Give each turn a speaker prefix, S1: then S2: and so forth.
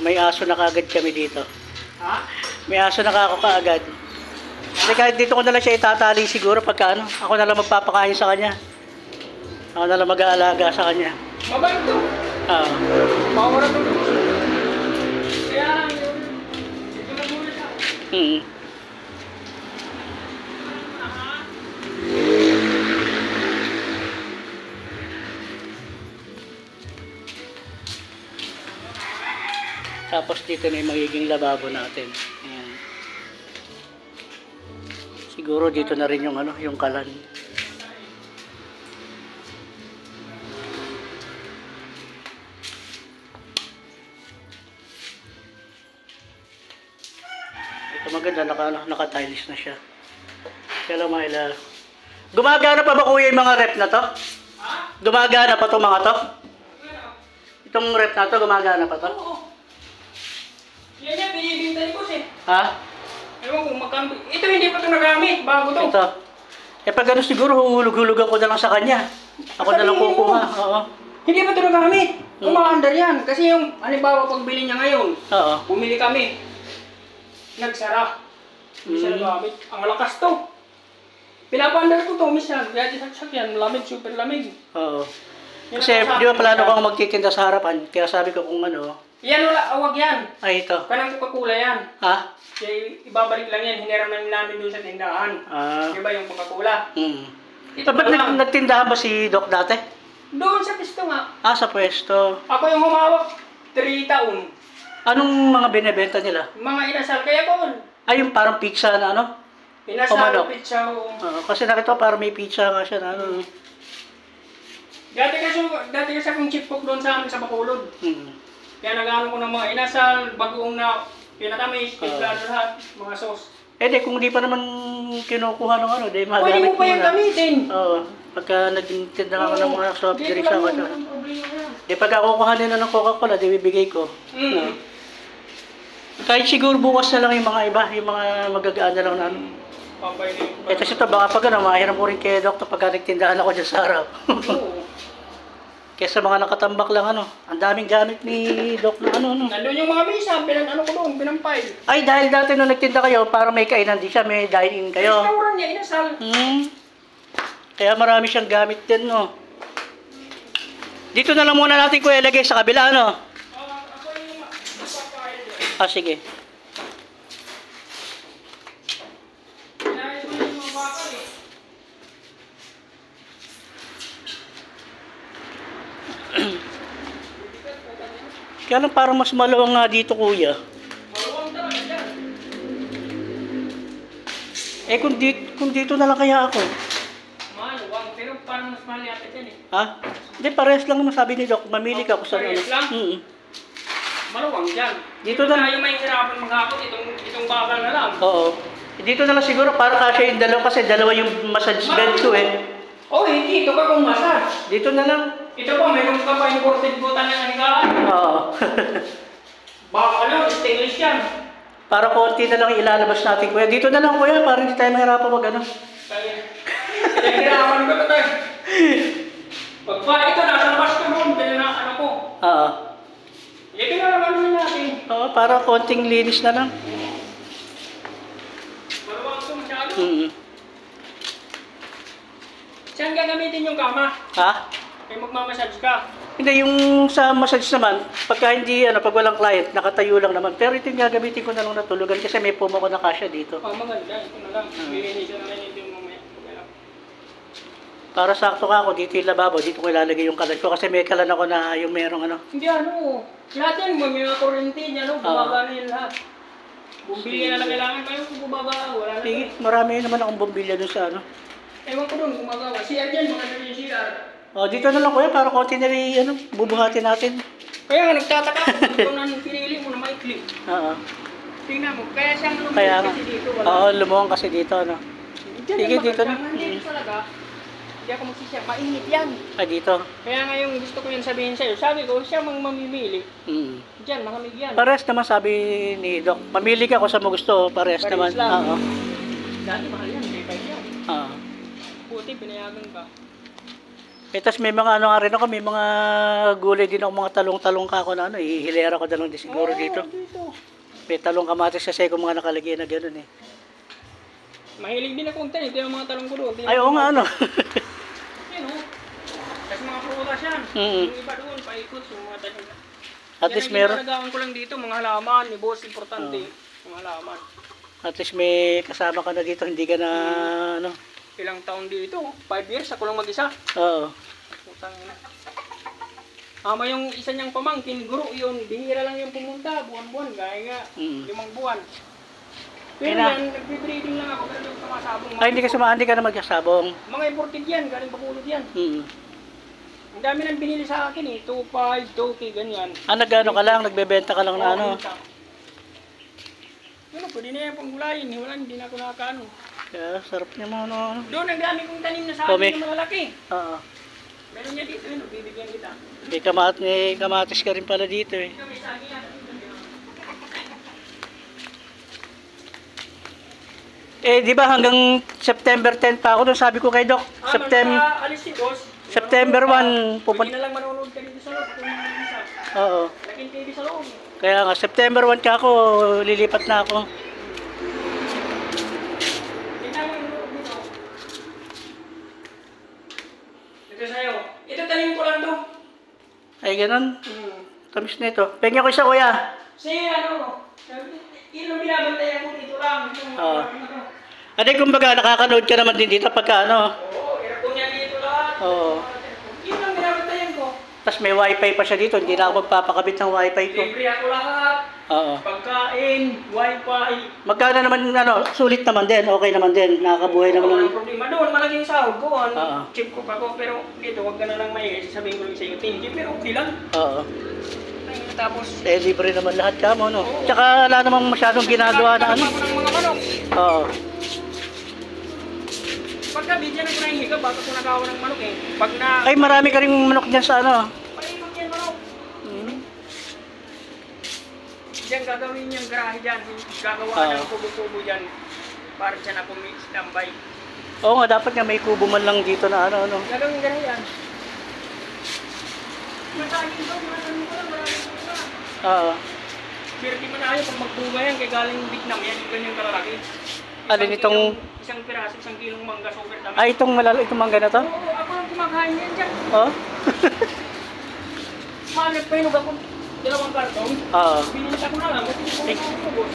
S1: May aso na kaagad kami dito.
S2: Ha?
S1: May aso na kaagad. Kasi kahit dito ko na lang siya itatali siguro pagka ano, ako na lang magpapakain sa kanya. Ako na lang mag-aalaga sa kanya.
S2: Mabait to.
S1: Oo.
S2: Mawala to. Kaya lang yun. Ito na muna siya.
S1: Tapos dito na yung magiging lababo natin. Ayan. Siguro dito na rin yung ano, yung kalan. Ito maganda, naka-tiles na siya. Kaya lang mahila. Gumagana pa ba kuya yung mga rep na to?
S2: Ha?
S1: Gumagana pa to mga to? Itong rep na to, gumagana pa to?
S2: Oo. Yan yan, binibintay ko siya.
S1: Ha?
S2: Ewan kung magkano. Ito hindi pa ito nagamit, bago to.
S1: Ito. Eh pag ano siguro, huhulog-hulugan ko na lang sa kanya. Ako na lang kukuha. Oo.
S2: Hindi pa ito nagamit. Umaandar yan. Kasi yung, halimbawa, pagbili niya ngayon,
S1: Oo.
S2: bumili kami. Nagsara. Hindi siya nagamit. Ang lakas to. Pinapaandar ko to, minsan. Kaya saksak yan, lamig, super lamig.
S1: Oo. Kasi di ba plano ko magtitinda sa harapan. Kaya sabi ko kung ano.
S2: Yan wala, awag yan.
S1: Ay ito.
S2: Kanang Coca-Cola yan.
S1: Ha?
S2: Kaya ibabalik lang yan, hiniram namin doon sa tindahan.
S1: Ah.
S2: Di ba yung Coca-Cola?
S1: Ito ba't nagtindahan ba si Doc dati?
S2: Doon sa pisto nga.
S1: Ah, sa pwesto.
S2: Ako yung humawak 3 taon.
S1: Anong mga binebenta nila?
S2: Mga inasal kaya ko.
S1: Ay, yung parang pizza na ano?
S2: Inasal,
S1: Manok.
S2: pizza.
S1: Kasi nakita ko parang may pizza nga siya na ano.
S2: Dati kasi akong chip cook doon sa amin sa Bacolod. Kaya nag-ano ko ng mga inasal, bagoong na pinatamis, pinagano lahat, mga sauce.
S1: Eh di, kung di pa naman kinukuha ng ano, di
S2: Pwede
S1: magamit
S2: mo pa yung gamitin.
S1: Oo. Pagka nagtinda ako ng mga soft drinks ako.
S2: Walang problema yan.
S1: Di pagka kukuha nila ng Coca-Cola, di bibigay ko. No? Kahit siguro bukas na lang yung mga iba, yung mga magagaan na lang na ano.
S2: Pampay na yung...
S1: Eh kasi ito, baka pag ano, mahiram mo rin kay Doktor pagka nagtindahan ako dyan sa harap.
S2: Oo.
S1: Kesa mga nakatambak lang ano, ang daming gamit ni Doc na ano.
S2: Nandun yung mga misa, ano ko doon, pinampay.
S1: Ay, dahil dati nung nagtinda kayo, para may kainan din siya, may dine-in kayo.
S2: Restaurant niya, inasal.
S1: Kaya marami siyang gamit din, no. Dito na lang muna natin kuya ilagay sa kabila, no.
S2: Ako yung magpapakain doon.
S1: Ah, sige.
S2: Kinain mo yung mga bakal eh.
S1: Kaya lang parang mas maluwang nga dito, kuya.
S2: Maluwang talaga dyan.
S1: Eh, kung dito na lang kaya ako.
S2: Maluwang, pero parang mas mahal yata dyan eh.
S1: Ha? Hindi, parehas lang naman sabi ni Doc. Mamili ka kung saan ano.
S2: Parehas lang? Maluwang dyan.
S1: Dito na.
S2: Tayo may hirapan maghakot, itong bakal na lang.
S1: Oo. Dito na lang siguro para kasya yung dalawa kasi dalawa yung massage bed ko eh.
S2: Oh, hindi. Ito ka kung massage.
S1: Dito na lang.
S2: Ito pa, mayroon ka pa imported butan ng higaan.
S1: Oo.
S2: Baka ano, stainless yan.
S1: Para konti na lang ilalabas natin, kuya. Dito na lang, kuya, para hindi tayo mahirapan mag ano.
S2: Kaya, hirapan ko ito tayo. Pagpa ito, nasa labas ko noon, dahil na ano ko.
S1: Oo.
S2: Ito na lang ano natin.
S1: Oo, para konting linis na lang.
S2: Maluwang ito masyado. Saan gagamitin yung kama?
S1: Ha?
S2: Kaya magmamassage ka.
S1: Hindi, yung sa massage naman, pagka hindi, ano, pag walang client, nakatayo lang naman. Pero ito yung gagamitin ko na lang natulugan kasi may pumo ko na kasya dito.
S2: Oh, maganda. Ito na lang. Lilinisan na lang ito yung mamaya.
S1: Para sakto ka ako, dito yung lababo, dito ko ilalagay yung kalan ko. Kasi may kalan ako na yung merong ano.
S2: Hindi ano. Lahat yan, may mga kurente niya, no? Bumaba na yan lahat. Bumili na lang kailangan kayo kung bumaba. Wala na.
S1: Sige, marami naman akong bumbilya dun sa ano.
S2: Ewan ko doon, gumagawa. CR dyan, mga dyan yung CR.
S1: Oh, dito na lang kuya, para konti na rin, ano, bubuhatin natin.
S2: Kaya nga, nagtataka ko kung nang pinili mo na maikli.
S1: Oo.
S2: Tingnan mo, kaya siyang
S1: Kaya
S2: lumuwi
S1: nga.
S2: kasi dito. Wala.
S1: Oo, lumuwang kasi dito, ano.
S2: Diyan
S1: Sige,
S2: yung
S1: dito na.
S2: maganda. Nandito talaga. Hindi ako magsisya. Mainit yan.
S1: Ah, dito.
S2: Kaya nga yung gusto ko yun sabihin sa'yo. Sabi ko, siya mang mamimili. Diyan, makamig yan.
S1: Pares naman sabi ni Doc. Mamili ka kung saan mo gusto, pares
S2: Pares
S1: naman.
S2: lang.
S1: Oo.
S2: Dati mahal yan, may 5 yan.
S1: Oo.
S2: Buti, pinayagan ka.
S1: Tas may mga ano nga rin ako, may mga gulay din ako, mga talong-talong ka ako na ano, ihilera ko na lang din siguro dito.
S2: Dito.
S1: May talong kamatis kasi kung mga nakalagay na gano'n eh.
S2: Mahilig din akong tanim. Ito yung mga talong ko doon.
S1: Ay, oo nga ano.
S2: Yan o. Kasi mga prutas yan.
S1: Mm.
S2: Yung iba doon, paikot yung mga tanim.
S1: At least meron,
S2: Yan ang ko lang dito, mga halaman. Ni boss, importante. Mga halaman.
S1: at least may kasama ka na dito, hindi ka na ano.
S2: Ilang taon dito? 5 years, ako lang mag-isa.
S1: Oo.
S2: Putang ina. Ama yung isa niyang pamangkin, guro yun, bihira lang yung pumunta, buwan-buwan, gaya nga,
S1: Mm.
S2: 5 buwan. Pero
S1: Kaya na-
S2: yan, nagbe-breeding lang ako, pero yung sumasabong.
S1: Ay, hindi ka na magsasabong.
S2: Mga imported yan, galing Bacolod yan.
S1: Mm.
S2: Ang dami nang binili sa akin eh, 2.5, 2K, ganyan.
S1: Nag-ano ka lang, nagbebenta ka lang na ano.
S2: Ano, pwede na yan pang gulayin, wala, hindi na ako nakakaano.
S1: Kaya, sarap niya mga ano.
S2: Doon, ang dami kong tanim na sa
S1: Kome.
S2: akin na malalaki.
S1: Oo.
S2: Meron niya dito, yun, bibigyan kita.
S1: May kamatis ka rin pala dito eh.
S2: Ito, may sagi yan.
S1: Di ba hanggang September 10 pa ako doon, sabi ko kay Doc,
S2: Alis si boss.
S1: September 1
S2: Pwede na lang manonood ka dito sa loob. Kung isa.
S1: Oo.
S2: Laking TV sa loob.
S1: Kaya nga, September 1 ka ako, lilipat na ako.
S2: Tingnan mo yung loob dito. Ito sa'yo. Ito tanim ko lang to.
S1: Ay, ganun. Tamis na ito. Pengen ko isa, kuya.
S2: Si ano, yun ang binabantayan ko dito lang. Itong
S1: Oo.
S2: ano.
S1: Ate, kumbaga, nakakanood ka naman din dito pagka ano.
S2: Oo, aircon niya dito lahat.
S1: Oo.
S2: Yun ang binabantayan ko.
S1: Tapos may wifi pa siya dito, hindi na ako magpapakabit ng wifi ko.
S2: Libre ako lahat.
S1: Oo.
S2: Pagkain, wifi.
S1: Magkano naman, ano, sulit naman din, okay naman din, nakakabuhay naman
S2: Walang
S1: ng...
S2: problema doon, malaking sahod ko.
S1: Oo.
S2: Check ko pa ko, pero dito, wag ka na lang may sabihin ko lang sa'yo, thank you, pero okay lang.
S1: Oo.
S2: Tapos,
S1: Libre naman lahat ka mo, no? Tsaka wala namang masyadong ginagawa na ano.
S2: Ako ng mga manok.
S1: Oo.
S2: Pagka bigyan ko na yung higa, baka ko nagawa ng manok eh. Pag na...
S1: Ay, marami ka rin manok dyan sa ano.
S2: Palimag yan manok.
S1: Hmm.
S2: Diyan gagawin niyang garahe dyan. Gagawa
S1: Oo.
S2: ng kubo-kubo dyan. Para dyan ako may standby.
S1: Oo nga, dapat nga may kubo man lang dito na ano, ano.
S2: Gagawin garahe yan. Matagin ko, maraming ko lang, maraming ko lang.
S1: Oo.
S2: Pero di mo na ayaw pag magbuga yan, kaya galing Vietnam yan, ganyan kalalaki.
S1: Alin itong-
S2: Isang piraso, 1 kilong mangga, super dami.
S1: Ay, itong mangga na to?
S2: Oo, ako lang kumakain yan dyan.
S1: Oo.
S2: Nagpahinog ako 2 karton.
S1: Oo.
S2: Binilita ko na lang, kasi hindi ko na boss.